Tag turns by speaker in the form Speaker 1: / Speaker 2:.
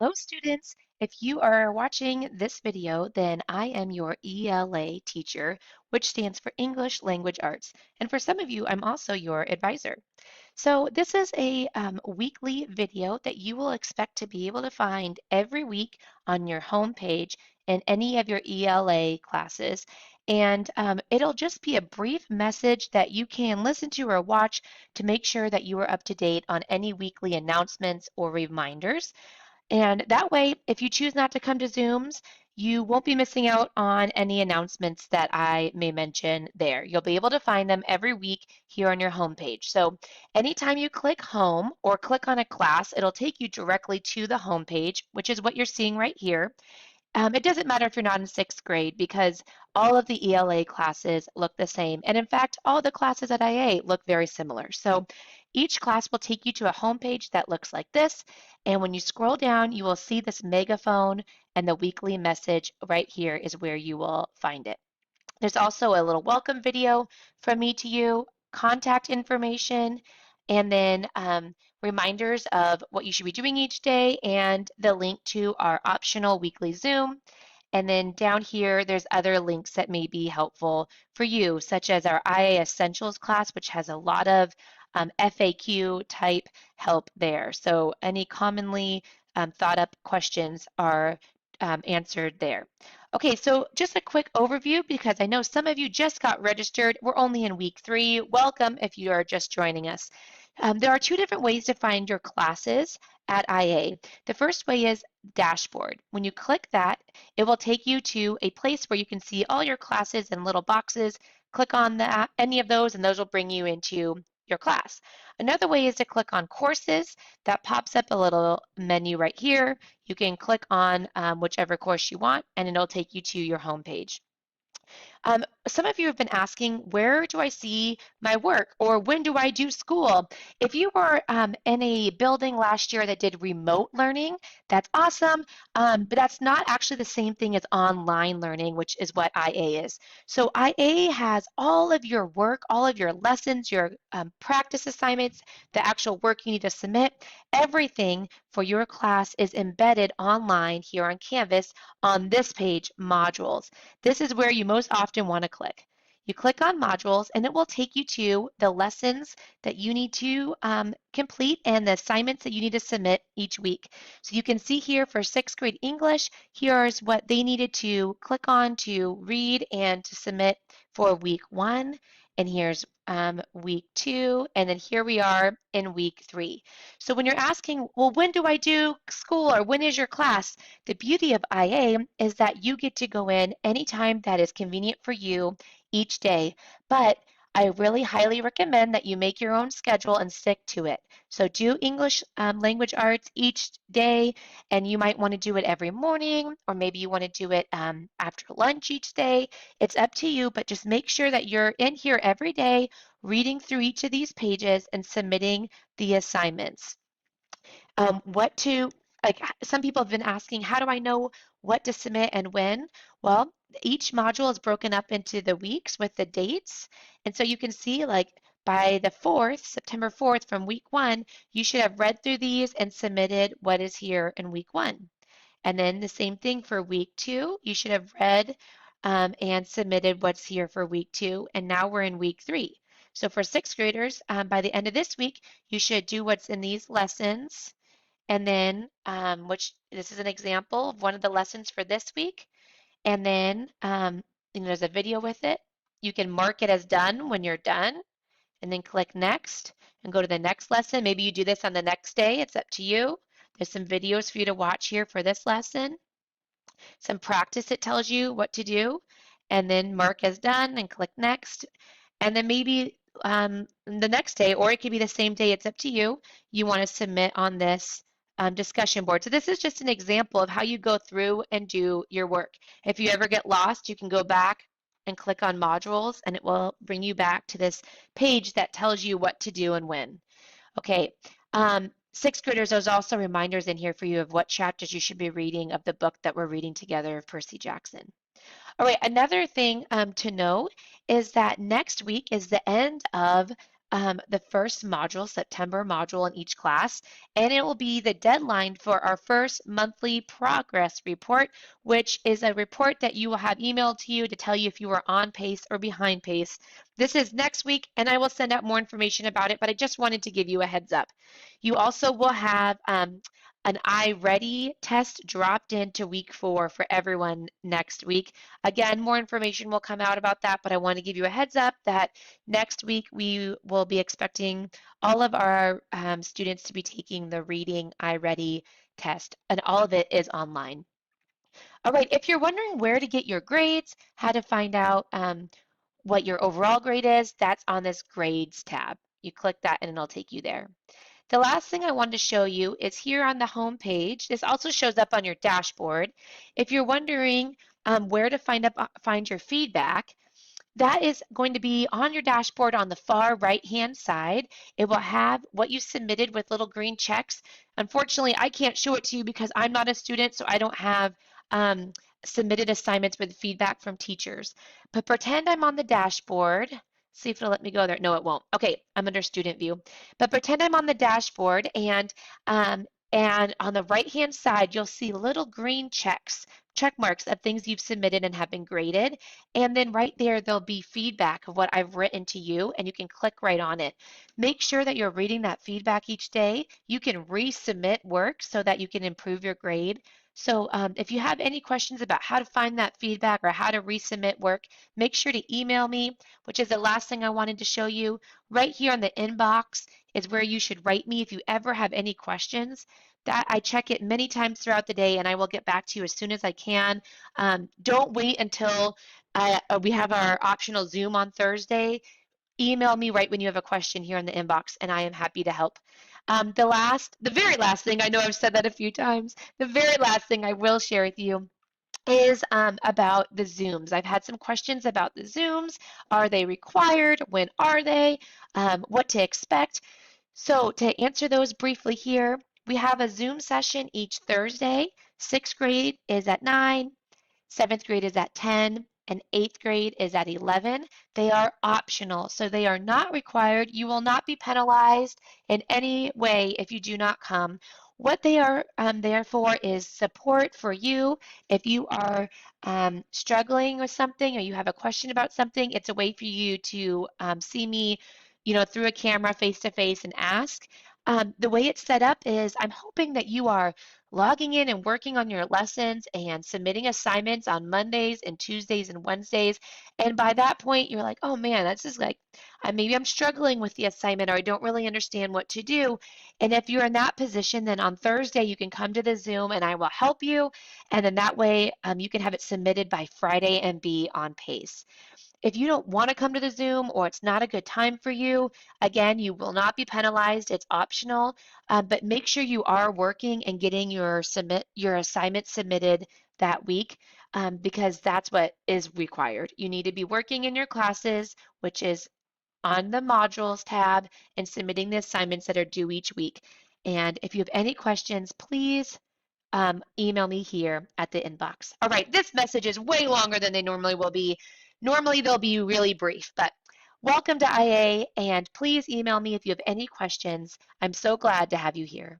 Speaker 1: Hello students! If you are watching this video, then I am your ELA teacher, which stands for English Language Arts. And for some of you, I'm also your advisor. So this is a weekly video that you will expect to be able to find every week on your home page in any of your ELA classes. And it'll just be a brief message that you can listen to or watch to make sure that you are up to date on any weekly announcements or reminders. And that way, if you choose not to come to Zooms, you won't be missing out on any announcements that I may mention there. You'll be able to find them every week here on your homepage. So anytime you click home or click on a class, it'll take you directly to the homepage, which is what you're seeing right here. It doesn't matter if you're not in sixth grade because all of the ELA classes look the same. And in fact, all the classes at IA look very similar. So each class will take you to a homepage that looks like this. And when you scroll down, you will see this megaphone and the weekly message right here is where you will find it. There's also a little welcome video from me to you, contact information, and then reminders of what you should be doing each day and the link to our optional weekly Zoom. And then down here, there's other links that may be helpful for you, such as our IA Essentials class, which has a lot of FAQ type help there. So any commonly thought up questions are answered there. Okay, so just a quick overview because I know some of you just got registered. We're only in week 3. Welcome if you are just joining us. There are 2 different ways to find your classes at IA. The first way is dashboard. When you click that, it will take you to a place where you can see all your classes in little boxes. Click on that, any of those, and those will bring you into your class. Another way is to click on courses. That pops up a little menu right here. You can click on whichever course you want, and it'll take you to your home page. Some of you have been asking, where do I see my work or when do I do school? If you were in a building last year that did remote learning, that's awesome, but that's not actually the same thing as online learning, which is what IA is. So IA has all of your work, all of your lessons, your practice assignments, the actual work you need to submit, everything for your class is embedded online here on Canvas on this page, modules. This is where you most often want to click. You click on modules and it will take you to the lessons that you need to complete and the assignments that you need to submit each week. So you can see here for 6th grade English, here's what they needed to click on to read and to submit for week 1. And here's week 2, and then here we are in week 3. So when you're asking, well, when do I do school or when is your class? The beauty of IA is that you get to go in anytime that is convenient for you each day, but I really highly recommend that you make your own schedule and stick to it. So do English language arts each day, and you might want to do it every morning, or maybe you want to do it after lunch each day. It's up to you, but just make sure that you're in here every day, reading through each of these pages and submitting the assignments. What to, like some people have been asking, how do I know what to submit and when? Well, each module is broken up into the weeks with the dates. And so you can see like by the 4th, September 4th from week 1, you should have read through these and submitted what is here in week 1. And then the same thing for week 2, you should have read and submitted what's here for week 2. And now we're in week 3. So for 6th graders, by the end of this week, you should do what's in these lessons and then, which this is an example of one of the lessons for this week. And then, there's a video with it. You can mark it as done when you're done, and then click next and go to the next lesson. Maybe you do this on the next day. It's up to you. There's some videos for you to watch here for this lesson. Some practice it tells you what to do, and then mark as done and click next. And then maybe the next day, or it could be the same day, it's up to you, you want to submit on this discussion board. So this is just an example of how you go through and do your work. If you ever get lost, you can go back and click on modules and it will bring you back to this page that tells you what to do and when. Okay, 6th graders, there's also reminders in here for you of what chapters you should be reading of the book that we're reading together of Percy Jackson. All right, another thing to note is that next week is the end of the first module, September module in each class, and it will be the deadline for our first monthly progress report, which is a report that you will have emailed to you to tell you if you are on pace or behind pace. This is next week, and I will send out more information about it, but I just wanted to give you a heads up. You also will have an iReady test dropped into week 4 for everyone next week. Again, more information will come out about that, but I want to give you a heads up that next week we will be expecting all of our students to be taking the Reading iReady test, and all of it is online. All right, if you're wondering where to get your grades, how to find out what your overall grade is, that's on this Grades tab. You click that and it'll take you there. The last thing I wanted to show you is here on the home page. This also shows up on your dashboard. If you're wondering where to find your feedback, that is going to be on your dashboard on the far right-hand side. It will have what you submitted with little green checks. Unfortunately, I can't show it to you because I'm not a student, so I don't have um, submitted assignments with feedback from teachers. But pretend I'm on the dashboard. See if it'll let me go there. No, it won't. Okay, I'm under student view. But pretend I'm on the dashboard and on the right-hand side, you'll see little green check marks of things you've submitted and have been graded. And then right there, there'll be feedback of what I've written to you, and you can click right on it. Make sure that you're reading that feedback each day. You can resubmit work so that you can improve your grade. So if you have any questions about how to find that feedback or how to resubmit work, make sure to email me, which is the last thing I wanted to show you. Right here on the inbox is where you should write me if you ever have any questions. That I check it many times throughout the day, and I will get back to you as soon as I can. Don't wait until we have our optional Zoom on Thursday. Email me right when you have a question here in the inbox, and I am happy to help. The very last thing, I know I've said that a few times, the very last thing I will share with you is about the Zooms. I've had some questions about the Zooms. Are they required? When are they? What to expect? So to answer those briefly here, we have a Zoom session each Thursday. Sixth grade is at 9, seventh grade is at 10, and eighth grade is at 11. They are optional, so they are not required. You will not be penalized in any way if you do not come. What they are there for is support for you. If you are struggling with something or you have a question about something, it's a way for you to see me, through a camera face to face and ask. The way it's set up is I'm hoping that you are logging in and working on your lessons and submitting assignments on Mondays and Tuesdays and Wednesdays. And by that point, you're like, oh man, that's just like, maybe I'm struggling with the assignment or I don't really understand what to do. And if you're in that position, then on Thursday, you can come to the Zoom and I will help you. And then that way, you can have it submitted by Friday and be on pace. If you don't want to come to the Zoom or it's not a good time for you, again, you will not be penalized. It's optional, but make sure you are working and getting your assignment submitted that week because that's what is required. You need to be working in your classes, which is on the modules tab, and submitting the assignments that are due each week. And if you have any questions, please email me here at the inbox. All right, this message is way longer than they normally will be. Normally they'll be really brief, but welcome to IA, and please email me if you have any questions. I'm so glad to have you here.